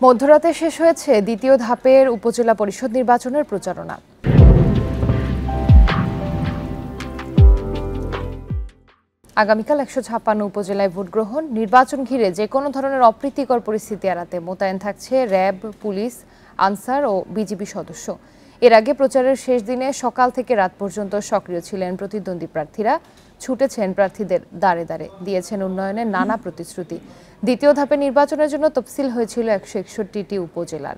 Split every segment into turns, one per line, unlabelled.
মধ্যরাতে শেষ হয়েছে দ্বিতীয় ধাপের উপজেলা পরিষদ নির্বাচনের প্রচারণা। আগামীকাল ১৫৬ উপজেলায় ভোট গ্রহণ। নির্বাচন ঘিরে যে কোনো ধরনের অপ্রীতিকর পরিস্থিতি এড়াতে মোতায়েন থাকছে র্যাব, পুলিশ, আনসার ও বিজিবি সদস্য। এর আগে প্রচারের শেষ দিনে সকাল থেকে রাত পর্যন্ত সক্রিয় ছিলেন প্রতিদ্বন্দ্বী প্রার্থীরা। ছুটেছেন প্রার্থীদের দ্বারে দ্বারে, দিয়েছেন উন্নয়নের নানা প্রতিশ্রুতি। দ্বিতীয় ধাপে নির্বাচনের জন্য তফসিল হয়েছিল ১৬১টি উপজেলার।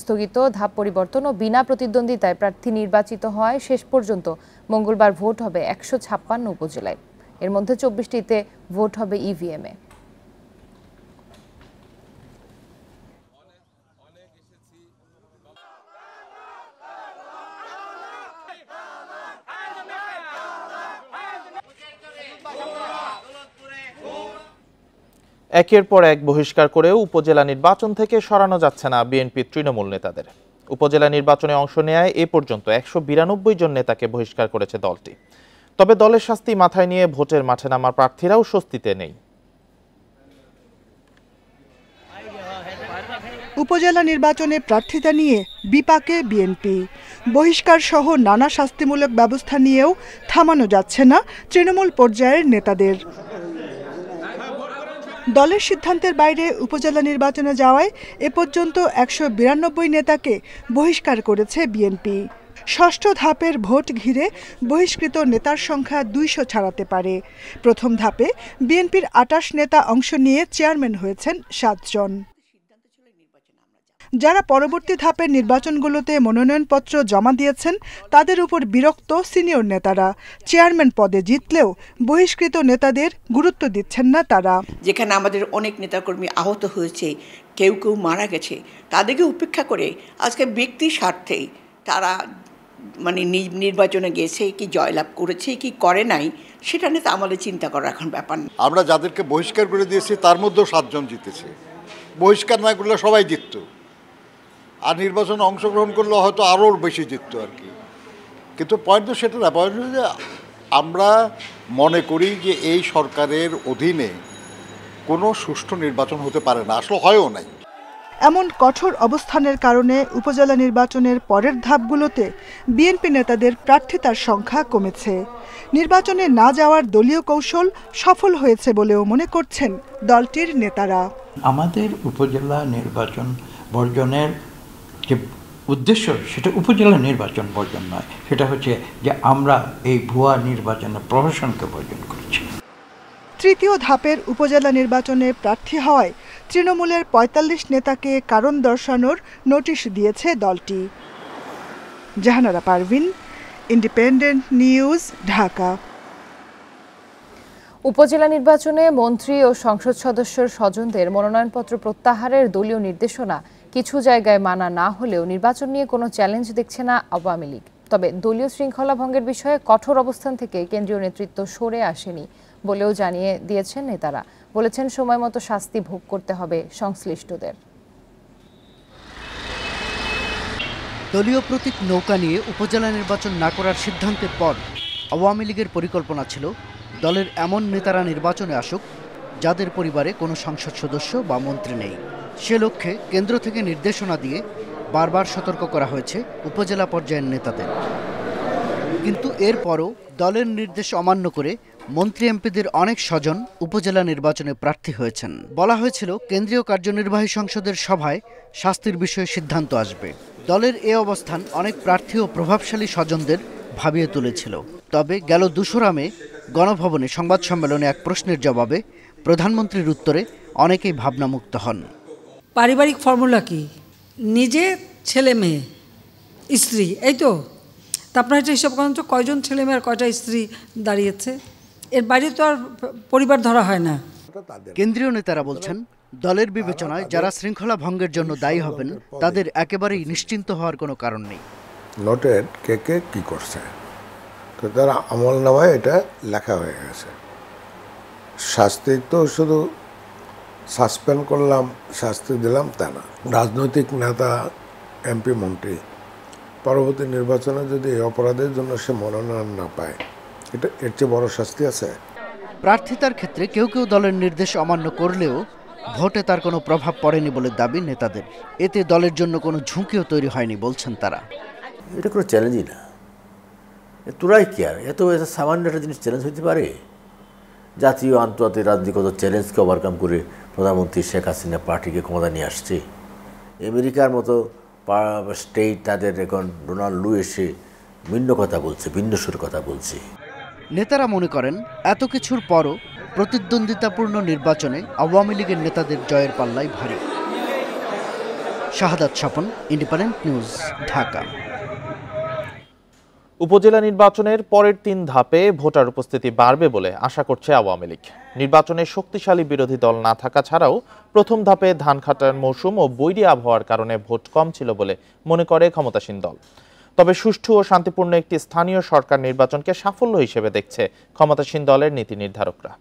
স্থগিত ধাপ পরিবর্তন ও বিনা প্রতিদ্বন্দ্বিতায় প্রার্থী নির্বাচিত হয়। শেষ পর্যন্ত মঙ্গলবার ভোট হবে ১৫৬ উপজেলায়। এর মধ্যে ২৪টিতে ভোট হবে ইভিএমে।
একের পর এক বহিষ্কার করেও উপজেলা নির্বাচন থেকে সরানো যাচ্ছে না বিএনপি তৃণমূল নেতাদের। উপজেলা নির্বাচনে অংশ নেয় এ পর্যন্ত ১৯২ জন নেতাকে বহিষ্কার করেছে দলটি। তবে দলের শাস্তি মাথায় নিয়ে ভোটের মাঠে নামার প্রার্থীরাও স্বস্তিতে নেই।
উপজেলা নির্বাচনে প্রার্থিতা নিয়ে বিপাকে বিএনপি। বহিষ্কার সহ নানা শাস্তিমূলক ব্যবস্থা নিয়েও থামানো যাচ্ছে না তৃণমূল পর্যায়ের নেতাদের। দলের সিদ্ধান্তের বাইরে উপজেলা নির্বাচনে যাওয়ায় এ পর্যন্ত ১৯২ নেতাকে বহিষ্কার করেছে বিএনপি। ষষ্ঠ ধাপের ভোট ঘিরে বহিষ্কৃত নেতার সংখ্যা ২০০ ছাড়াতে পারে। প্রথম ধাপে বিএনপির ২৮ নেতা অংশ নিয়ে চেয়ারম্যান হয়েছেন ৭ জন। যারা পরবর্তী ধাপের নির্বাচনগুলোতে মনোনয়নপত্র জমা দিয়েছেন তাদের উপর বিরক্ত সিনিয়র নেতারা। চেয়ারম্যান পদে জিতলেও বহিষ্কৃত নেতাদের গুরুত্ব দিচ্ছেন না তারা।
যেখানে আমাদের অনেক নেতাকর্মী আহত হয়েছে, কেউ কেউ মারা গেছে, তাদেরকে উপেক্ষা করে আজকে ব্যক্তি স্বার্থেই তারা নির্বাচনে গেছে, কি জয়লাভ করেছে কি করে নাই সেটা নিয়ে আমাদের চিন্তা করার এখন ব্যাপার না।
আমরা যাদেরকে বহিষ্কার করে দিয়েছি তার মধ্যেও ৭ জন জিতেছে। বহিষ্কার না করলে সবাই জিতত, আর নির্বাচনে অংশগ্রহণ করলে হয়তো আরও বেশি জিতত আর কি। কিন্তু পয়েন্ট তো সেটা না, পয়েন্ট যে আমরা মনে করি যে এই সরকারের অধীনে কোনো সুষ্ঠু নির্বাচন হতে পারে না, আসলে হয়ও নাই।
এমন কঠোর অবস্থানের কারণে উপজেলা নির্বাচনের পরের ধাপগুলোতে বিএনপি নেতাদের প্রার্থিতার সংখ্যা কমেছে। নির্বাচনে না যাওয়ার দলীয় কৌশল সফল হয়েছে বলেও মনে করছেন দলটির নেতারা।
আমাদের উপজেলা নির্বাচন বর্জনের যে উদ্দেশ্য সেটা উপজেলা নির্বাচন বর্জন নয়, সেটা হচ্ছে যে আমরা এই ভুয়া নির্বাচনের প্রহসনকে বর্জন করছি।
তৃতীয় ধাপের উপজেলা নির্বাচনে প্রার্থী হওয়ায় তৃণমূলের ৪৫ নেতাকে কারণ দর্শানোর নোটিশ দিয়েছে দলটি। Jahanara Parvin, independent news, Dhaka.
উপজেলা নির্বাচনে মন্ত্রী ও সংসদ সদস্যের স্বজনদের মনোনয়নপত্র প্রত্যাহারের দলীয় নির্দেশনা কিছু জায়গায় মানা না হলেও নির্বাচন নিয়ে কোনো চ্যালেঞ্জ দেখছে না আওয়ামী লীগ। তবে দলীয় শৃঙ্খলা ভঙ্গের বিষয়ে কঠোর অবস্থান থেকে কেন্দ্রীয় নেতৃত্ব সরে আসেনি বলেও জানিয়ে দিয়েছেন নেতারা। বলেছেন সময় মতো শাস্তি ভোগ করতে হবে সংশ্লিষ্টদের।
দলীয় প্রতীক নৌকা নিয়ে উপজেলা নির্বাচন না করার সিদ্ধান্তের পর আওয়ামী লীগের পরিকল্পনা ছিল দলের এমন নেতারা নির্বাচনে আসুক যাদের পরিবারে কোনো সংসদ সদস্য বা মন্ত্রী নেই। সে লক্ষ্যে কেন্দ্র থেকে নির্দেশনা দিয়ে বারবার সতর্ক করা হয়েছে উপজেলা পর্যায়ের নেতাদের। কিন্তু এরপরও দলের নির্দেশ অমান্য করে মন্ত্রী এমপিদের অনেক স্বজন উপজেলা নির্বাচনে প্রার্থী হয়েছেন। বলা হয়েছিল কেন্দ্রীয় কার্যনির্বাহী সংসদের সভায় শাস্তির বিষয়ে সিদ্ধান্ত আসবে। দলের এ অবস্থান অনেক প্রার্থী ও প্রভাবশালী স্বজনদের ভাবিয়ে তুলেছিল। তবে গেল ২রা মে গণভবনে সংবাদ সম্মেলনে এক প্রশ্নের জবাবে প্রধানমন্ত্রীর উত্তরে অনেকেই ভাবনামুক্ত হন।
পারিবারিক ফর্মুলা কি? নিজে, ছেলে মেয়ে, স্ত্রী, এই তো। আপনার এটা হিসাব করেন তো কয়জন ছেলে মেয়ে আর কয়টা স্ত্রী দাঁড়িয়েছে? এর বাইরে তো আর পরিবার ধরা হয় না।
কেন্দ্রীয় নেতারা বলছেন দলের বিবেচনায় যারা শৃঙ্খলা ভঙ্গের জন্য দায়ী হবেন তাদের একেবারেই নিশ্চিন্ত হওয়ার কোনো কারণ নেই।
নোটেড কে কে কী করছে, তো তারা আমল নামায় এটা লেখা হয়ে গেছে। শাস্তি তো শুধু সাসপেন্ড করলাম, শাস্তি দিলাম তা না। রাজনৈতিক নেতা, এমপি, মন্ত্রী পরবর্তী নির্বাচনে যদি এই অপরাধের জন্য সে মনোনয়ন না পায়, এর চেয়ে বড় শাস্তি আছে?
প্রার্থিতার ক্ষেত্রে কেউ কেউ দলের নির্দেশ অমান্য করলেও ভোটে তার কোনো প্রভাব পড়েনি বলে দাবি নেতাদের। এতে দলের জন্য কোনো ঝুঁকিও তৈরি হয়নি বলছেন তারা।
এটা কোনো চ্যালেঞ্জই না, তোরাই কি আর এত সামান্য একটা জিনিস চ্যালেঞ্জ হইতে পারে? জাতীয় আন্তর্জাতিক রাজনীতি কত চ্যালেঞ্জকে ওভারকাম করে প্রধানমন্ত্রী শেখ হাসিনা পার্টিকে ক্ষমতা নিয়ে আসছে। আমেরিকার মতো স্টেট তাদের এখন ডোনাল্ড লু এসে ভিন্ন কথা বলছে, ভিন্ন সুর কথা বলছে।
নেতারা মনে করেন এত কিছুর পরও প্রতিদ্বন্দ্বিতাপূর্ণ নির্বাচনে আওয়ামী লীগের নেতাদের জয়ের পাল্লাই ভারী। শাহাদাত স্বপন, ইন্ডিপেন্ডেন্ট নিউজ, ঢাকা।
উপজেলা নির্বাচনের পরের 3 ধাপে ভোটার উপস্থিতি বাড়বে বলে আশা করছে আওয়ামী লীগ। নির্বাচনে শক্তিশালী বিরোধী দল না থাকা ছাড়াও প্রথম ধাপে ধান কাটার মৌসুম ও বৈরী আবহাওয়ার কারণে ভোট কম ছিল বলে মনে করে ক্ষমতাসীন দল। তবে সুষ্ঠু ও শান্তিপূর্ণ একটি স্থানীয় সরকার নির্বাচনকে সাফল্য হিসেবে দেখছে ক্ষমতাসীন দলের নীতি নির্ধারকরা।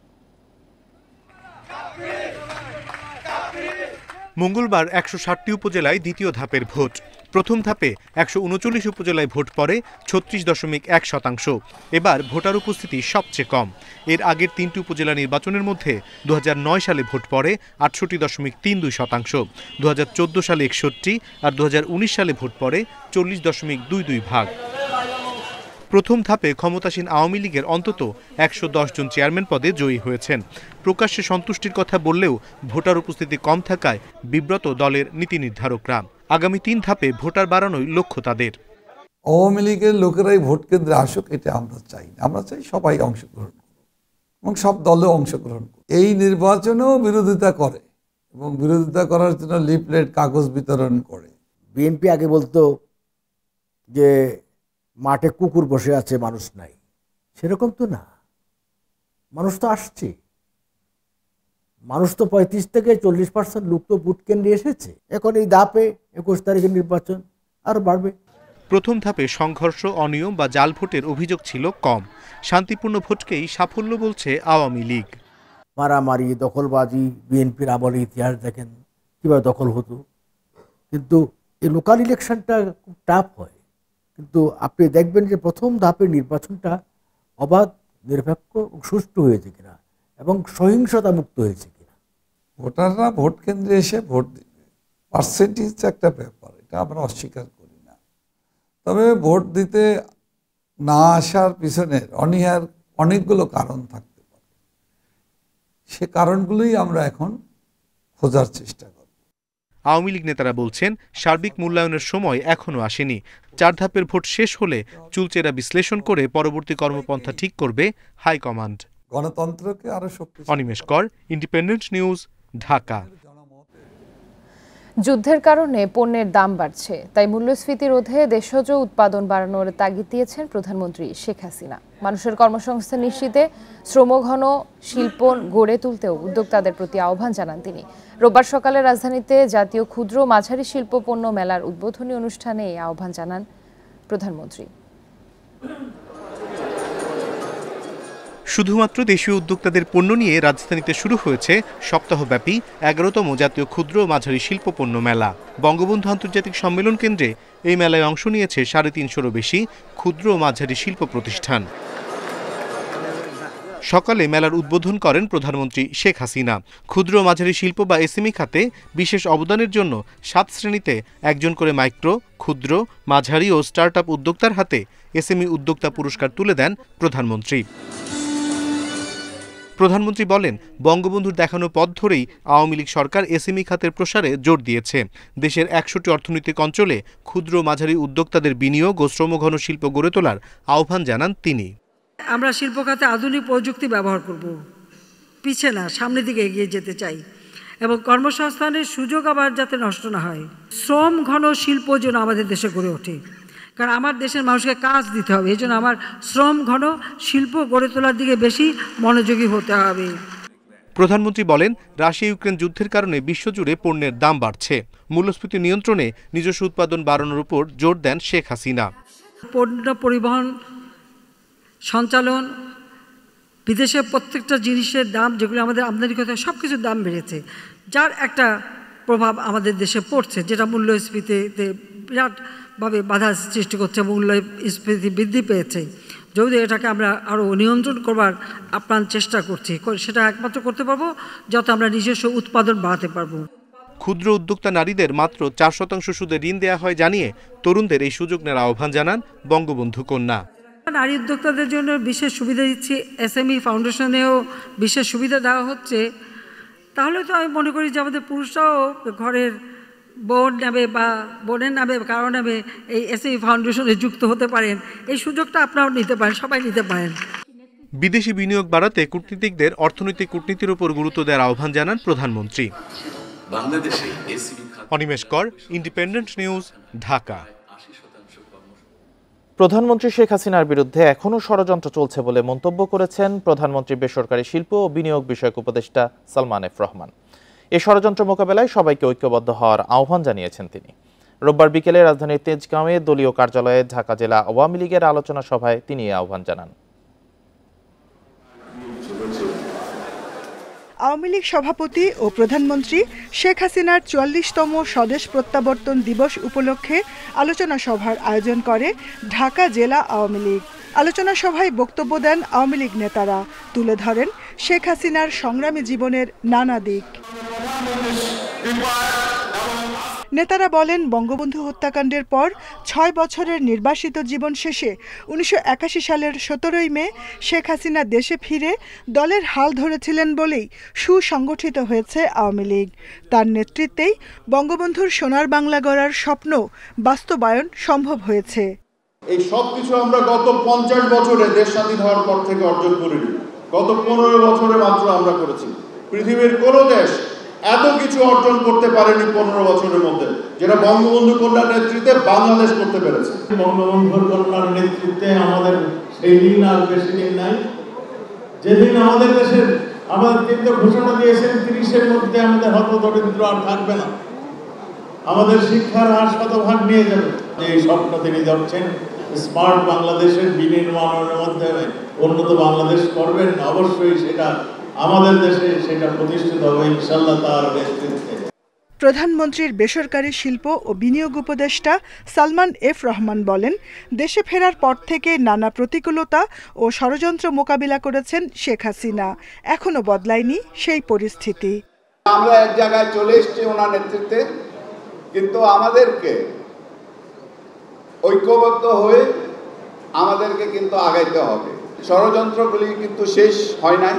মঙ্গলবার ১৬০টি উপজেলায় দ্বিতীয় ধাপের ভোট। প্রথম ধাপে ১৩৯ উপজেলায় ভোট পড়ে ৩৬.১%। এবার ভোটার উপস্থিতি সবচেয়ে কম। এর আগের 3টি উপজেলা নির্বাচনের মধ্যে ২০০৯ সালে ভোট পড়ে ৬৮.৩২%, ২০১৪ সালে ৬১ আর ২০১৯ সালে ভোট পড়ে ৪০.22%। প্রথম ধাপে ক্ষমতাসীন আওয়ামী লীগের অন্তত ১১০ জন চেয়ারম্যান পদে জয়ী হয়েছেন। প্রকাশ্যে সন্তুষ্টির কথা বললেও ভোটার উপস্থিতি কম থাকায় বিব্রত দলের নীতি নির্ধারকরা। আগামী 3 ধাপে ভোটার বাড়ানোই লক্ষ্য তাদের।
আওয়ামী লীগের লোকেরাই ভোট কেন্দ্রে আসুক, এটা আমরা চাই না। আমরা চাই সবাই অংশগ্রহণ করুক এবং সব দলে অংশগ্রহণ করুক। এই নির্বাচনেও বিরোধিতা করে এবং বিরোধিতা করার জন্য লিফলেট কাগজ বিতরণ করে।
বিএনপি আগে বলতো যে মাঠে কুকুর বসে আছে, মানুষ নাই। সেরকম তো না, মানুষ তো আসছে। মানুষ তো ৩৫ থেকে ৪০% লোক তো ভোট কেন্দ্রে এসেছে। এখন এই ধাপে ২১ তারিখের নির্বাচন আর বাড়বে।
প্রথম ধাপে সংঘর্ষ, অনিয়ম বা জাল ভোটের অভিযোগ ছিল কম। শান্তিপূর্ণ ভোটকেই সাফল্য বলছে আওয়ামী লীগ।
মারামারি, দখলবাজি, বিএনপির আমলে ইতিহাস দেখেন কীভাবে দখল হতো। কিন্তু এই লোকাল ইলেকশনটা খুব টাফ হয়। কিন্তু আপনি দেখবেন যে প্রথম ধাপের নির্বাচনটা অবাধ, নিরপেক্ষ ও সুষ্ঠু হয়েছে কিনা এবং সহিংসতা মুক্ত হয়েছে কিনা।
ভোটাররা ভোট কেন্দ্রে এসে ভোট দিবে, পার্সেন্টেজ একটা ব্যাপার, এটা আমরা অস্বীকার করি না। তবে ভোট দিতে না আসার পিছনের অনীহার অনেকগুলো কারণ থাকতে পারে। সে কারণগুলোই আমরা এখন খোঁজার চেষ্টা করি।
আওয়ামী লীগ নেতারা বলছেন সার্বিক মূল্যায়নের সময় এখনো আসেনি। 4 ধাপের ভোট শেষ হলে চুলচেরা বিশ্লেষণ করে পরবর্তী কর্মপন্থা ঠিক করবে হাইকমান্ড।
গণতন্ত্রকে আরো শক্তিশালী।
অনিমেষ কর, ইন্ডিপেন্ডেন্ট নিউজ, ঢাকা।
যুদ্ধের কারণে পণ্যের দাম বাড়ছে, তাই মূল্যস্ফীতি রোধে দেশজ উৎপাদন বাড়ানোর তাগিদ দিয়েছেন প্রধানমন্ত্রী শেখ হাসিনা। মানুষের কর্মসংস্থান নিশ্চিতে শ্রমঘন শিল্প গড়ে তুলতেও উদ্যোক্তাদের প্রতি আহ্বান জানান তিনি। রোববার সকালে রাজধানীতে জাতীয় ক্ষুদ্র মাঝারি শিল্প পণ্য মেলার উদ্বোধনী অনুষ্ঠানে এই আহ্বান জানান প্রধানমন্ত্রী।
শুধুমাত্র দেশীয় উদ্যোক্তাদের পণ্য নিয়ে রাজধানীতে শুরু হয়েছে সপ্তাহব্যাপী 11তম জাতীয় ক্ষুদ্র ও মাঝারি শিল্প পণ্য মেলা। বঙ্গবন্ধু আন্তর্জাতিক সম্মেলন কেন্দ্রে এই মেলায় অংশ নিয়েছে 350-এরও বেশি ক্ষুদ্র ও মাঝারি শিল্প প্রতিষ্ঠান। সকালে মেলার উদ্বোধন করেন প্রধানমন্ত্রী শেখ হাসিনা। ক্ষুদ্র ও মাঝারি শিল্প বা এসএমই খাতে বিশেষ অবদানের জন্য 7 শ্রেণীতে 1 জন করে মাইক্রো, ক্ষুদ্র, মাঝারি ও স্টার্টআপ উদ্যোক্তার হাতে এসএমই উদ্যোক্তা পুরস্কার তুলে দেন প্রধানমন্ত্রী। প্রধানমন্ত্রী বলেন, বঙ্গবন্ধুর দেখানো পথ ধরেই আওয়ামী লীগ সরকার এসএমই খাতের প্রসারে জোর দিয়েছে। দেশের 100টি অর্থনৈতিক অঞ্চলে ক্ষুদ্র মাঝারি উদ্যোক্তাদের বিনিয়োগ ও শ্রমঘন শিল্প গড়ে তোলার আহ্বান জানান তিনি।
আমরা শিল্প খাতে আধুনিক প্রযুক্তি ব্যবহার করব, পিছিয়ে না, সামনের দিকে এগিয়ে যেতে চাই এবং কর্মসংস্থানের সুযোগ আবার যাতে নষ্ট না হয়। শ্রম ঘন শিল্প যেন আমাদের দেশে গড়ে ওঠে, কারণ আমার দেশের মানুষকে কাজ দিতে হবে। এই জন্য আমার শ্রম ঘন শিল্প গড়ে তোলার দিকে বেশি মনোযোগী হতে হবে।
প্রধানমন্ত্রী বলেন, রাশিয়া ইউক্রেন যুদ্ধের কারণে বিশ্বজুড়ে পণ্যের দাম বাড়ছে। মূল্যস্ফীতি নিয়ন্ত্রণে নিজস্ব উৎপাদন বাড়ানোর উপর জোর দেন শেখ হাসিনা।
পণ্য পরিবহন, সঞ্চালন, বিদেশে প্রত্যেকটা জিনিসের দাম যেগুলো আমাদের আমদানি করতে হয় সব কিছুর দাম বেড়েছে, যার একটা প্রভাব আমাদের দেশে পড়ছে, যেটা মূল্যস্ফীতিতে বিরাটভাবে বাধা সৃষ্টি করছে। মূল্যস্ফীতি বৃদ্ধি পেয়েছে। যদি এটাকে আমরা আরও নিয়ন্ত্রণ করবার আপ্রাণ চেষ্টা করছি, সেটা একমাত্র করতে পারবো যাতে আমরা নিজস্ব উৎপাদন বাড়াতে পারবো।
ক্ষুদ্র উদ্যোক্তা নারীদের মাত্র 4% সুদে ঋণ দেওয়া হয় জানিয়ে তরুণদের এই সুযোগ নেওয়ার আহ্বান জানান বঙ্গবন্ধু কন্যা।
নারী উদ্যোক্তাদের জন্য বিশেষ সুবিধা দিচ্ছি, SME ফাউন্ডেশনেও বিশেষ সুবিধা দেওয়া হচ্ছে। তাহলে তো আমি মনে করি যে আমাদের পুরুষরাও ঘরের বোন নামে বা বোনের নামে কারো নামে এই SME ফাউন্ডেশনে যুক্ত হতে পারেন। এই সুযোগটা আপনারাও নিতে পারেন, সবাই নিতে পারেন।
বিদেশি বিনিয়োগ বাড়াতে কূটনীতিকদের অর্থনৈতিক কূটনীতির উপর গুরুত্ব দেওয়ার আহ্বান জানান প্রধানমন্ত্রী। অনিমেষ কর, ইন্ডিপেন্ডেন্ট নিউজ, ঢাকা।
প্রধানমন্ত্রী শেখ হাসিনার বিরুদ্ধে এখনও ষড়যন্ত্র চলছে বলে মন্তব্য করেছেন প্রধানমন্ত্রী বেসরকারি শিল্প ও বিনিয়োগ বিষয়ক উপদেষ্টা সালমান এফ রহমান। এ ষড়যন্ত্র মোকাবেলায় সবাইকে ঐক্যবদ্ধ হওয়ার আহ্বান জানিয়েছেন তিনি। রোববার বিকেলে রাজধানীর তেজগাঁওয়ে দলীয় কার্যালয়ে ঢাকা জেলা আওয়ামী লীগের আলোচনা সভায় তিনি এই আহ্বান জানান।
আওয়ামী লীগ সভাপতি ও প্রধানমন্ত্রী শেখ হাসিনার ৪৪তম স্বদেশ প্রত্যাবর্তন দিবস উপলক্ষে আলোচনা সভার আয়োজন করে ঢাকা জেলা আওয়ামী লীগ। আলোচনা সভায় বক্তব্য দেন আওয়ামী লীগ নেতারা, তুলে ধরেন শেখ হাসিনার সংগ্রামী জীবনের নানা দিক। নেতারা বলেন, বঙ্গবন্ধু হত্যাকাণ্ডের পর ৬ বছরের নির্বাসিত জীবন শেষে ১৯৮১ সালের ১৭ই মে শেখ হাসিনা দেশে ফিরে দলের হাল ধরেছিলেন বলেই সুসংগঠিত হয়েছে আওয়ামী লীগ। তার নেতৃত্বেই বঙ্গবন্ধুর সোনার বাংলা গড়ার স্বপ্ন বাস্তবায়ন সম্ভব হয়েছে।
এই সব কিছু আমরা গত ৫০ বছরে দেশ স্বাধীন হওয়ার পর থেকে অর্জন করিনি, গত ১৫ বছরে মাত্র আমরা করেছি। পৃথিবীর কোনো দেশ এত কিছু অর্জন করতে পারেনি ১৫ বছরের মধ্যে, যেটা বঙ্গবন্ধু কন্যার নেতৃত্বে বাংলাদেশ করতে পেরেছে।
বঙ্গবন্ধুর কন্যার নেতৃত্বে আমাদের সেই দিন আর বেশি দিন নাই, যেদিন আমাদের দেশের কিন্তু ঘোষণা দিয়েছেন ৩০-এর মধ্যে আমাদের হতদরিদ্র আর থাকবে না, আমাদের শিক্ষার হার ১০০% নিয়ে যাবে। এই স্বপ্ন তিনি দেখছেন স্মার্ট বাংলাদেশের বিনির্মাণের মাধ্যমে উন্নত বাংলাদেশ করবেন। অবশ্যই সেটা আমাদের দেশে সেটা প্রতিষ্ঠিত হবে ইনশাআল্লাহ তার নেতৃত্বে।
প্রধানমন্ত্রীর বেসরকারি শিল্প ও বিনিয়োগ উপদেষ্টা সালমান এফ রহমান বলেন, দেশে ফেরার পর থেকে নানা প্রতিকূলতা ও ষড়যন্ত্র মোকাবিলা করেছেন শেখ হাসিনা। এখনো বদলায়নি সেই পরিস্থিতি।
আমরা এক জায়গায় চলে এসেছি ওনার নেতৃত্বে, কিন্তু আমাদেরকে ঐক্যবদ্ধ হয়ে আমাদেরকে কিন্তু আগাইতে হবে। ষড়যন্ত্রগুলি কিন্তু শেষ হয় নাই।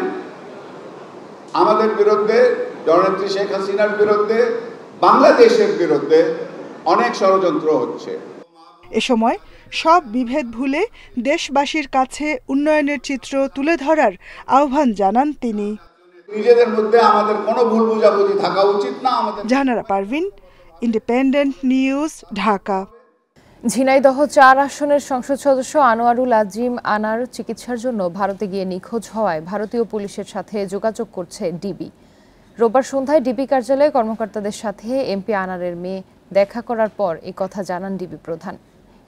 আমাদের বিরুদ্ধে, জননেত্রী শেখ হাসিনার বিরুদ্ধে, বাংলাদেশের বিরুদ্ধে অনেক ষড়যন্ত্র হচ্ছে।
এ সময় সব বিভেদ ভুলে দেশবাসীর কাছে উন্নয়নের চিত্র তুলে ধরার আহ্বান জানান তিনি।
নিজেদের মধ্যে আমাদের কোনো ভুল বোঝাবুঝি থাকা উচিত না। আমাদের
জাহানারা পারভিন, ইন্ডিপেন্ডেন্ট নিউজ, ঢাকা।
ঝিনাইদহ ৪ আসনের সংসদ সদস্য আনোয়ারুল আজিম আনার চিকিৎসার জন্য ভারতে গিয়ে নিখোঁজ হওয়ায় ভারতীয় পুলিশের সাথে যোগাযোগ করছে ডিবি। রোববার সন্ধ্যায় ডিবি কার্যালয়ে কর্মকর্তাদের সাথে এমপি আনারের মেয়ে দেখা করার পর এই কথা জানান ডিবি প্রধান।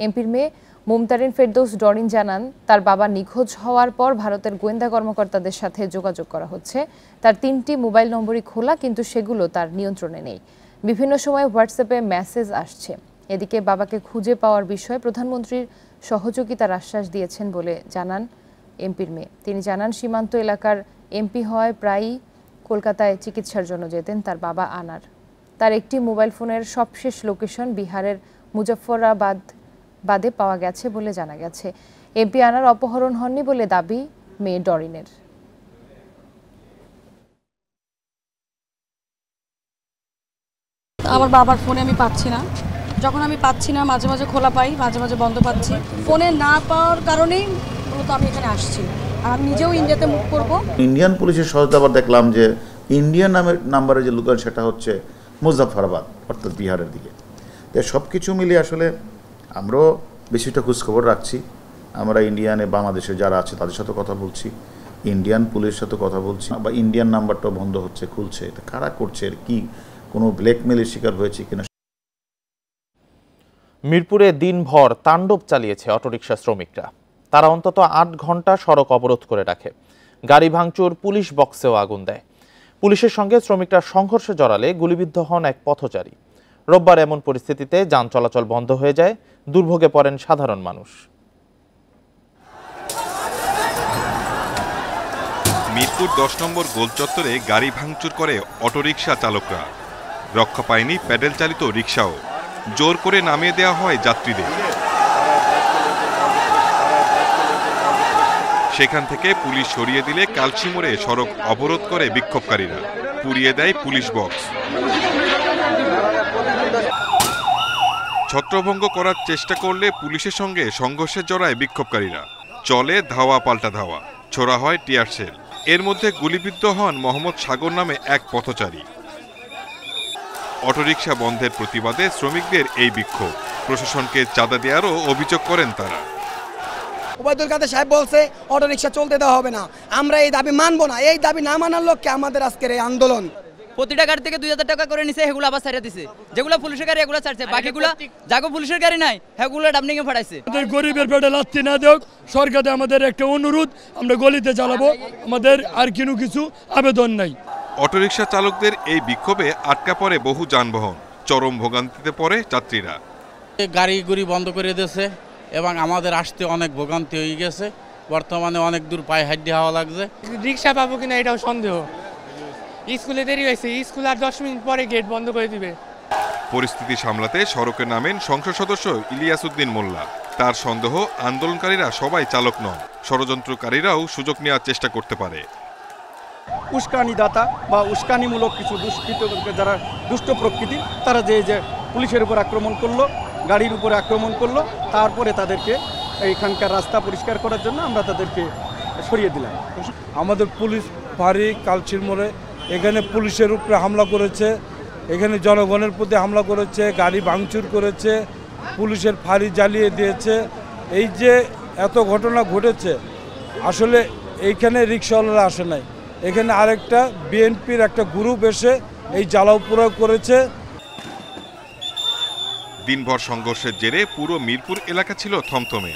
এমপির মেয়ে মুমতারিন ফেরদৌস ডরিন জানান, তার বাবা নিখোঁজ হওয়ার পর ভারতের গোয়েন্দা কর্মকর্তাদের সাথে যোগাযোগ করা হচ্ছে। তার 3টি মোবাইল নম্বরই খোলা, কিন্তু সেগুলো তার নিয়ন্ত্রণে নেই। বিভিন্ন সময় হোয়াটসঅ্যাপে মেসেজ আসছে। এদিকে বাবাকে খুঁজে পাওয়ার বিষয়ে প্রধানমন্ত্রীর সহযোগিতার আশ্বাস দিয়েছেন বলে জানান এমপির মেয়ে। তিনি জানান, সীমান্ত এলাকার এমপি হওয়ায় প্রায়ই কলকাতায় চিকিৎসার জন্য যেতেন তার বাবা আনার। তার একটি মোবাইল ফোনের সবশেষ লোকেশন বিহারের মুজফ্ফরাবাদে পাওয়া গেছে বলে জানা গেছে। এমপি আনার অপহরণ হননি বলে দাবি মেয়ে ডরিনের।
আমার বাবার ফোনে আমি পাচ্ছি না, যখন আমি পাচ্ছি না মাঝে মাঝে খোলা পাই, মাঝে মাঝে বন্ধ পাচ্ছি। ফোনে না পাওয়ার কারণেই মূলত আমি এখানে আসছি। আর আমি নিজেও ইন্ডিয়াতে মুভ করব।
ইন্ডিয়ান পুলিশের সহায়তা আবার দেখলাম যে ইন্ডিয়ান নাম্বারে যে লোকাল সেটা হচ্ছে মুজফ্ফরাবাদ, অর্থাৎ বিহারের দিকে। তো সব কিছু মিলিয়ে আসলে আমরাও বেশিটা খোঁজখবর রাখছি। আমরা ইন্ডিয়ানে বাংলাদেশে যারা আছে তাদের সাথে কথা বলছি, ইন্ডিয়ান পুলিশের সাথে কথা বলছি, বা ইন্ডিয়ান নাম্বারটাও বন্ধ হচ্ছে, খুলছে। এটা কারা করছে, এর কি কোনো ব্ল্যাকমেলের শিকার হয়েছে কিনা।
মিরপুরে দিনভর তাণ্ডব চালিয়েছে অটোরিকশা শ্রমিকরা। তারা অন্তত ৮ ঘন্টা সড়ক অবরোধ করে রাখে। গাড়ি ভাঙচুর, পুলিশ বক্সেও আগুন দেয়। পুলিশের সঙ্গে শ্রমিকরা সংঘর্ষে জড়ালে গুলিবিদ্ধ হন এক পথচারী। রোববার এমন পরিস্থিতিতে যান চলাচল বন্ধ হয়ে যায়। দুর্ভোগে পড়েন সাধারণ মানুষ।
মিরপুর 10 নম্বর গোল চত্বরে গাড়ি ভাঙচুর করে অটোরিকশা চালকরা। রক্ষা পায়নি প্যাডেল চালিত রিকশাও। জোর করে নামিয়ে দেওয়া হয় যাত্রীদের। সেখান থেকে পুলিশ সরিয়ে দিলে কালচি মোড়ে সড়ক অবরোধ করে বিক্ষোভকারীরা। পুড়িয়ে দেয় পুলিশ বক্স। ছত্রভঙ্গ করার চেষ্টা করলে পুলিশের সঙ্গে সংঘর্ষে জড়ায় বিক্ষোভকারীরা। চলে ধাওয়া পাল্টা ধাওয়া, ছোড়া হয় টিয়ার সেল। এর মধ্যে গুলিবিদ্ধ হন মোহাম্মদ সাগর নামে এক পথচারী। অটোরিকশা বন্ধের প্রতিবাদে শ্রমিকদের এই বিক্ষোভ। প্রশাসনকে চাঁদা দেওয়ারও অভিযোগ করেন তারা।
ওবায়দুল কাদের সাহেব বলছে অটোরিকশা চলতে দেওয়া হবে না, আমরা এই দাবি মানবো না। এই দাবি না মানার লক্ষ্যে আমাদের আজকের এই আন্দোলন।
প্রতিটা গাড়ি থেকে 2000 টাকা করে নিছে, সেগুলো আবার ছাড়িয়ে দিছে। যেগুলো পুলিশের গাড়ি এগুলো ছাড়ছে, বাকিগুলো যাগো পুলিশের গাড়ি নাই সেগুলো ডাবনিং এ ফাটাইছে।
আমাদের গরিবের পেটে লাথি না দেখ, সরকারে আমাদের একটা অনুরোধ, আমরা গলিতে চালাবো, আমাদের আর কিছু আবেদন নাই।
অটোরিকশা চালকদের এই বিক্ষোভে আটকা পড়ে বহু যানবাহন। চরম ভোগান্তিতে পড়ে যাত্রীরা।
গাড়ি বন্ধ করে দিয়েছে এবং আমাদের আসতে অনেক ভোগান্তি হয়ে গেছে। বর্তমানে অনেক দূর পায়ে হাঁটতে হওয়া লাগছে।
রিক্সা পাবো কিনা এটাও সন্দেহ। স্কুলে দেরি হয়েছে, স্কুল আর 10 মিনিট পরে গেট বন্ধ করে দিবে।
পরিস্থিতি সামলাতে সড়কে নামেন সংসদ সদস্য ইলিয়াস উদ্দিন মোল্লা। তার সন্দেহ আন্দোলনকারীরা সবাই চালক নন, ষড়যন্ত্রকারীরাও সুযোগ নেওয়ার চেষ্টা করতে পারে।
উস্কানিদাতা বা উস্কানিমূলক কিছু দুষ্কৃত যারা দুষ্ট প্রকৃতির, তারা যে পুলিশের উপর আক্রমণ করলো, গাড়ির উপরে আক্রমণ করলো, তারপরে তাদেরকে এইখানকার রাস্তা পরিষ্কার করার জন্য আমরা তাদেরকে সরিয়ে দিলাম।
আমাদের পুলিশ ফাঁড়ি কালচির মোড়ে এখানে পুলিশের উপরে হামলা করেছে, এখানে জনগণের প্রতি হামলা করেছে, গাড়ি ভাঙচুর করেছে, পুলিশের ফাঁড়ি জ্বালিয়ে দিয়েছে। এই যে এত ঘটনা ঘটেছে, আসলে এইখানে রিকশাওয়ালারা আসে নাই, এখানে আরেকটা বিএনপির একটা গ্রুপ এসে এই জ্বালাও পোড়াও করেছে।
দিনভর সংঘর্ষের জেরে পুরো মিরপুর এলাকা ছিল থমথমে।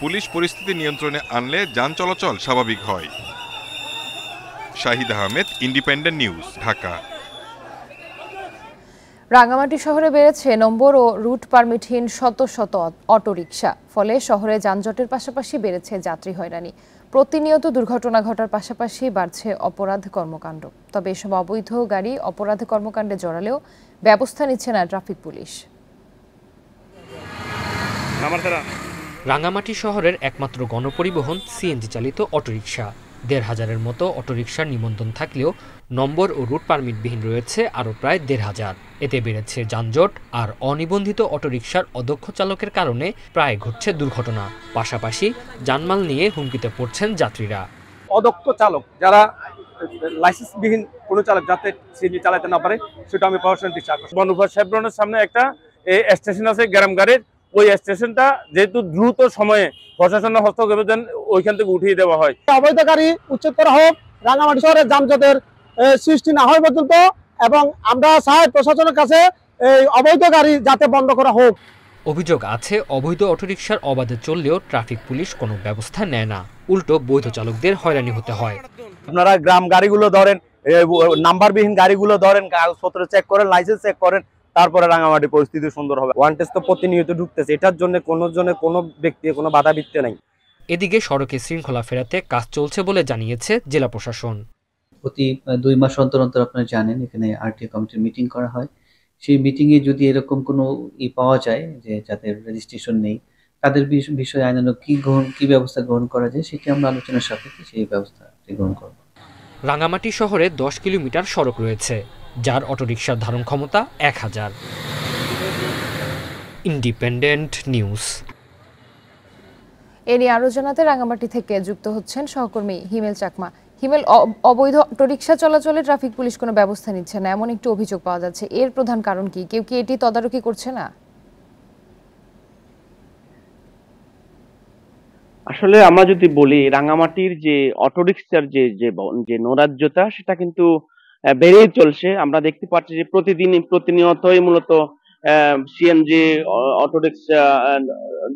পুলিশ পরিস্থিতি নিয়ন্ত্রণে আনলে যান চলাচল স্বাভাবিক হয়। Shahid Ahmed, Independent news, Dhaka.
রাঙ্গামাটি শহরে বেড়েছে নম্বর ও রুট পারমিটহীন শত শত অটোরিকশা। ফলে শহরে যানজটের পাশাপাশি বেড়েছে যাত্রী হয়রানি। প্রতিনিয়ত দুর্ঘটনা ঘটার পাশাপাশি বাড়ছে অপরাধ কর্মকাণ্ড। তবে এসব অবৈধ গাড়ি অপরাধ কর্মকাণ্ডে জড়ালেও ব্যবস্থা নিচ্ছে না ট্রাফিক পুলিশ।
রাঙ্গামাটি শহরের একমাত্র গণপরিবহন সিএনজি চালিত অটোরিকশা। ১৫০০-এর মতো অটোরিকশার নিবন্ধন থাকলেও নম্বর ও রুট পারমিটবিহীন রয়েছে আরও প্রায় ১৫০০। এতে বেড়েছে যানজট আর অনিবন্ধিত অটোরিকশার অদক্ষ চালকের কারণে প্রায় ঘটছে দুর্ঘটনা। পাশাপাশি জানমাল নিয়ে হুমকিতে পড়ছেন যাত্রীরা।
অদক্ষ চালক যারা লাইসেন্সবিহীন কোনো চালক যাতে সিএনজি চালাতে না পারে, সেটা আমি প্রশাসনের দৃষ্টি আকর্ষণ। বনভূয়া শেভরনের সামনে একটা স্টেশন আছে গ্রাম গাড়ির, ওই স্টেশনটা যেহেতু দ্রুত সময়ে প্রশাসনের হস্তক্ষেপের জন্য ওইখান থেকে উঠিয়ে দেওয়া হয়।
অবৈধ গাড়ি উচ্ছেদ করা হোক, রাঙ্গামাটি শহরে যানজটের সৃষ্টি না হয় পর্যন্ত, এবং আমরা চাই প্রশাসনের কাছে এই অবৈধ গাড়ি যাতে বন্ধ করা হোক।
অভিযোগ আছে অবৈধ অটোরিকশার অবাধে চললেও ট্রাফিক পুলিশ কোনো ব্যবস্থা নেয় না, উল্টো বৈধ চালকদের হয়রানি হতে হয়।
আপনারা গ্রাম গাড়িগুলো ধরেন, নাম্বারবিহীন গাড়িগুলো ধরেন, কাগজপত্র চেক করেন, লাইসেন্স চেক করেন, তারপরে রাঙ্গামাটি পরিস্থিতি সুন্দর হবে। ওয়ান টেস্ট তো প্রতিনিয়ত ঢুকতেছে, এটার জন্য কোনো ব্যক্তি কোনো বাধা বিঘ্ন নাই।
এদিকে সড়কে শৃঙ্খলা ফেরাতে কাজ চলছে বলে জানিয়েছে জেলা প্রশাসন।
প্রতি 2 মাস অন্তর অন্তর আপনারা জানেন এখানে আরটিও কমিটির মিটিং করা হয়। সেই মিটিংয়ে যদি এরকম কোনো পাওয়া যায় যে যাদের রেজিস্ট্রেশন নেই, তাদের বিষয়ে আইনানুগ কি ব্যবস্থা গ্রহণ করা যায়, সেটি আমরা আলোচনার সাপেক্ষে সেই ব্যবস্থা গ্রহণ করব।
রাঙ্গামাটি শহরে 10 কিলোমিটার সড়ক রয়েছে, যার অটোরিকশার ধারণ ক্ষমতা 1000। Independent news.
এ নিয়ে আরো জানাতে রাঙ্গামাটি থেকে যুক্ত হচ্ছেন সহকর্মী হিমেল চাকমা। হিমেল, অবৈধ অটোরিকশা চলাচলে ট্রাফিক পুলিশ কোনো ব্যবস্থা নিচ্ছে না, এমন একটু অভিযোগ পাওয়া যাচ্ছে। এর প্রধান কারণ কি? কেউ কি এটি তদারকি করছে না?
আসলে আমরা যদি বলি, রাঙ্গামাটির যে অটোরিকশার যে নৈরাজ্যতা, সেটা কিন্তু বেড়েই চলছে। আমরা দেখতে পাচ্ছি যে প্রতিনিয়তই মূলত সিএনজি অটোরিকশা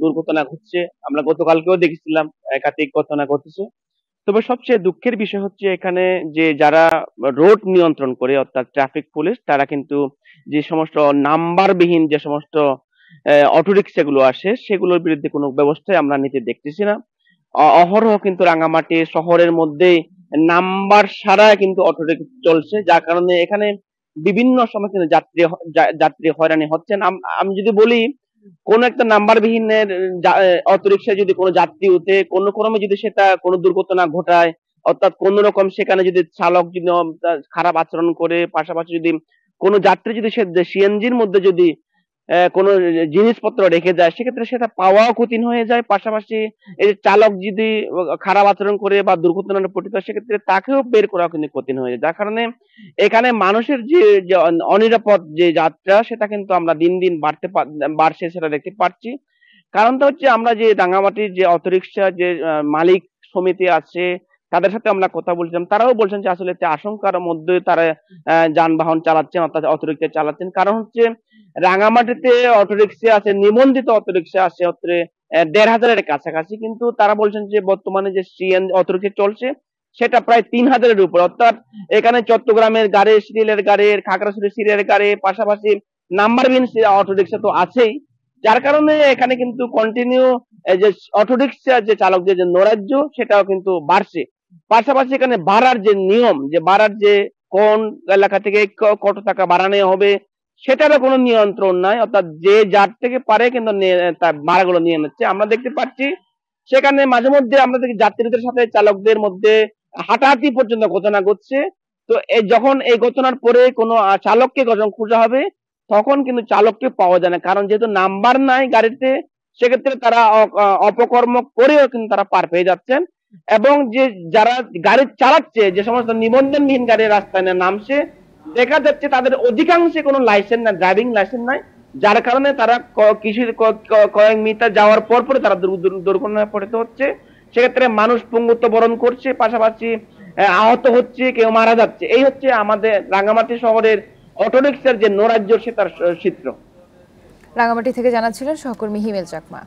দুর্ঘটনা ঘটছে। আমরা গতকালকেও দেখেছিলাম একাধিক ঘটনা ঘটেছে। তবে সবচেয়ে দুঃখের বিষয় হচ্ছে এখানে যে যারা রোড নিয়ন্ত্রণ করে, অর্থাৎ ট্রাফিক পুলিশ, তারা কিন্তু যে সমস্ত নাম্বারবিহীন যে সমস্ত অটোরিকশাগুলো আসে, সেগুলোর বিরুদ্ধে কোনো ব্যবস্থাই আমরা নিতে দেখতেছি না। অহরহ কিন্তু রাঙ্গামাটি শহরের মধ্যেই নাম্বার ছাড়া কিন্তু অটোরিকশা চলছে, যার কারণে এখানে বিভিন্ন সময় কিন্তু যাত্রী হয়রানি হচ্ছেন। আমি যদি বলি কোন একটা নাম্বারবিহীনের অটোরিকশায় যদি কোনো যাত্রী উঠে কোনো ক্রমে যদি সেটা কোনো দুর্ঘটনা ঘটায়, অর্থাৎ কোন রকম সেখানে যদি চালক যদি খারাপ আচরণ করে, পাশাপাশি যদি কোনো যাত্রী যদি সে সিএনজির মধ্যে যদি কোনো জিনিসপত্র রেখে যায়, সেক্ষেত্রে সেটা পাওয়াও কঠিন হয়ে যায়। পাশাপাশি এই চালক যদি খারাপ আচরণ করে বা দুর্ঘটনায় পতিত হয়, সেক্ষেত্রে তাকেও বের করা কিন্তু কঠিন হয়ে যায়। যার কারণে এখানে মানুষের যে অনিরাপদ যে যাত্রা, সেটা কিন্তু আমরা দিন দিন বাড়ছে সেটা দেখতে পাচ্ছি। কারণটা হচ্ছে আমরা যে রাঙ্গামাটির যে অটোরিকশা যে মালিক সমিতি আছে তাদের সাথে আমরা কথা বলছিলাম, তারাও বলছেন যে আসলে আশঙ্কার মধ্যে তারা যানবাহন চালাচ্ছেন, অর্থাৎ অটোরিকশা চালাচ্ছেন। কারণ হচ্ছে রাঙ্গামাটিতে অটোরিকশা আছে, নিবন্ধিত অটোরিকশা আছে ১,৫০০-এর কাছাকাছি, কিন্তু তারা বলছেন যে বর্তমানে যে সিএনজি অটোরিকশা চলছে সেটা প্রায় ৩,০০০-এর উপর। অর্থাৎ এখানে চট্টগ্রামের গাড়ি, সিরিয়ালের গাড়ি, খাগড়াছড়ি সিরিয়ালের গাড়ি, পাশাপাশি নাম্বারবিহীন অটোরিকশা তো আছেই, যার কারণে এখানে কিন্তু কন্টিনিউ যে অটোরিকশা যে চালকদের যে নৈরাজ্য সেটাও কিন্তু বাড়ছে। পাশাপাশি এখানে ভাড়ার যে নিয়ম, যে ভাড়ার যে কোন এলাকা থেকে কত টাকা বাড়ানো হবে সেটারও কোনো নিয়ন্ত্রণ নাই, অর্থাৎ যে যার থেকে পারে কিন্তু তার ভাড়াগুলো নিয়ে নিচ্ছে। আমরা দেখতে পাচ্ছি সেখানে মাঝে মধ্যে আমরা দেখি যাত্রীদের সাথে চালকদের মধ্যে হাঁটাহাঁটি পর্যন্ত ঘটনা ঘটছে। তো যখন এই ঘটনার পরে কোনো চালককে যখন খোঁজা হবে তখন কিন্তু চালককে পাওয়া যায় না, কারণ যেহেতু নাম্বার নাই গাড়িতে, সেক্ষেত্রে তারা অপকর্ম করেও কিন্তু তারা পার পেয়ে যাচ্ছেন। এবং যে যারা গাড়ি চালাচ্ছে, যে সমস্ত নিবন্ধনবিহীন গাড়ি রাস্তায় নামছে, দেখা যাচ্ছে তাদের অধিকাংশে কোনো লাইসেন্স না, ড্রাইভিং লাইসেন্স নাই, যার কারণে তারা কয়েক মিটার যাওয়ার পর পরে তারা দুর্ঘটনায় পড়তে হচ্ছে। সেক্ষেত্রে মানুষ পঙ্গুত্ব বরণ করছে, পাশাপাশি আহত হচ্ছে, কেউ মারা যাচ্ছে। এই হচ্ছে আমাদের রাঙ্গামাটি শহরের অটোরিকশার যে নৈরাজ্য সেটার চিত্র।
রাঙ্গামাটি থেকে জানাচ্ছিলেন সহকর্মী হিমেল চাকমা।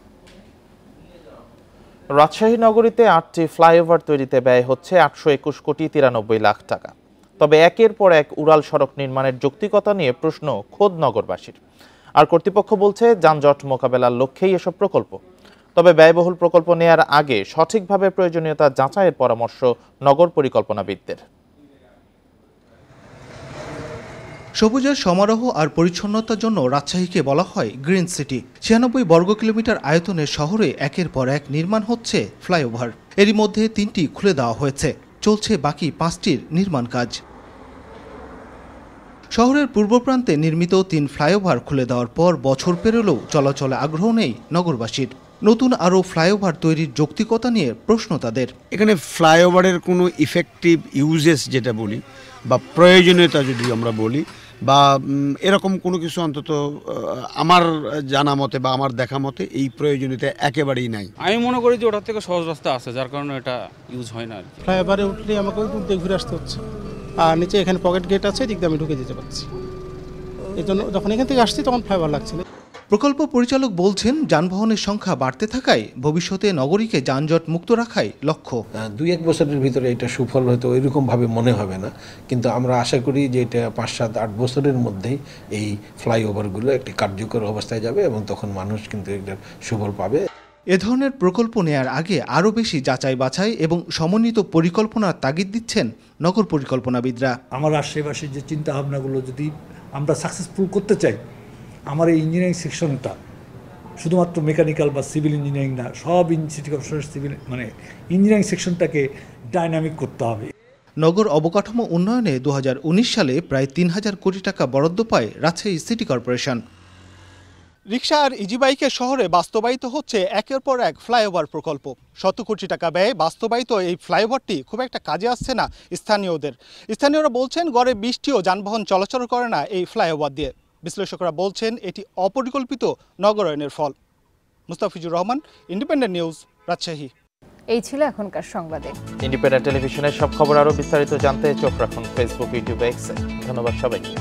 রাজশাহী নগরীতে ৮টি ফ্লাইওভার তৈরিতে ব্যয় হচ্ছে ৮২১,৯৩,০০,০০০ টাকা। তবে একের পর এক উড়াল সড়ক নির্মাণের যৌক্তিকতা নিয়ে প্রশ্ন খোদ নগরবাসীর। আর কর্তৃপক্ষ বলছে যানজট মোকাবেলার লক্ষ্যেই এসব প্রকল্প। তবে ব্যয়বহুল প্রকল্প নেয়ার আগে সঠিকভাবে প্রয়োজনীয়তা যাচাইয়ের পরামর্শ নগর পরিকল্পনাবিদদের।
সবুজের সমারোহ আর পরিচ্ছন্নতার জন্য রাজশাহীকে বলা হয় গ্রিন সিটি। ৯৬ বর্গ কিলোমিটার আয়তনের শহরে একের পর এক নির্মাণ হচ্ছে ফ্লাইওভার। এরই মধ্যে ৩টি খুলে দেওয়া হয়েছে, চলছে বাকি ৫টির নির্মাণ কাজ। শহরের পূর্ব প্রান্তে নির্মিত ৩ ফ্লাইওভার খুলে দেওয়ার পর বছর পেরোলেও চলাচলে আগ্রহ নেই নগরবাসীর। নতুন আরও ফ্লাইওভার তৈরির যৌক্তিকতা নিয়ে প্রশ্ন তাদের।
এখানে ফ্লাইওভারের কোনো ইফেক্টিভ ইউজেস যেটা বলি বা প্রয়োজনীয়তা যদি আমরা বলি বা এরকম কোনো কিছু অন্তত আমার জানা মতে বা আমার দেখা মতে এই প্রয়োজনীয়তা একেবারেই নাই।
আমি মনে করি যে ওটার থেকে সহজ রাস্তা আছে, যার কারণে এটা ইউজ হয় না আর কি।
ফ্লাইওভারে উঠলে আমাকে ওই দিক ঘুরে আসতে হচ্ছে, আর নিচে এখানে পকেট গেট আছে, এদিক দিয়ে আমি ঢুকে যেতে পারছি। এই জন্য যখন এখান থেকে আসছি তখন ফ্লাইওভার লাগছে না।
প্রকল্প পরিচালক বলছেন যানবাহনের সংখ্যা বাড়তে থাকায় ভবিষ্যতে নগরীকে যানজট মুক্ত রাখাই লক্ষ্য।
২-১ বছরের ভিতরে এটা সুফল হয়তো ওইরকমভাবে মনে হবে না, কিন্তু আমরা আশা করি যে এটা ৫-৭-৮ বছরের মধ্যেই এই ফ্লাইওভারগুলো একটি কার্যকর অবস্থায় যাবে এবং তখন মানুষ কিন্তু এটার সুফল পাবে।
এ ধরনের প্রকল্প নেয়ার আগে আরও বেশি যাচাই বাছাই এবং সমন্বিত পরিকল্পনার তাগিদ দিচ্ছেন নগর পরিকল্পনাবিদরা।
আমার আশেপাশে যে চিন্তা ভাবনাগুলো যদি আমরা সাকসেসফুল করতে চাই, আমার এই ইঞ্জিনিয়ারিং সেকশনটা শুধুমাত্র মেকানিক্যাল বা সিভিল ইঞ্জিনিয়ারিং না, সব সিটি কর্পোরেশনের সিভিল ইঞ্জিনিয়ারিং সেকশনটাকে ডাইনামিক করতে হবে।
নগর অবকাঠামো উন্নয়নে ২০১৯ সালে প্রায় ৩,০০০ কোটি টাকা বরাদ্দ পায় রাজশাহী সিটি কর্পোরেশন। রিকশা আর ইজিবাইকের শহরে বাস্তবায়িত হচ্ছে একের পর এক ফ্লাইওভার প্রকল্প। ১০০ কোটি টাকা ব্যয়ে বাস্তবায়িত এই ফ্লাইওভারটি খুব একটা কাজে আসছে না স্থানীয়দের। স্থানীয়রা বলছেন গড়ে ২০টিও যানবাহন চলাচল করে না এই ফ্লাইওভার দিয়ে। বিশ্লেষকরা বলছেন এটি অপরিকল্পিত নগরায়নের ফল। Mustafizur Rahman, Independent News, Rajshahi.
এই ছিল এখনকার সংবাদে।
ইন্ডিপেন্ডেন্ট টেলিভিশনের সব খবর আরও বিস্তারিত জানতে চোখ রাখুন ফেসবুক, ইউটিউব, এক্সে। ধন্যবাদ সবাইকে।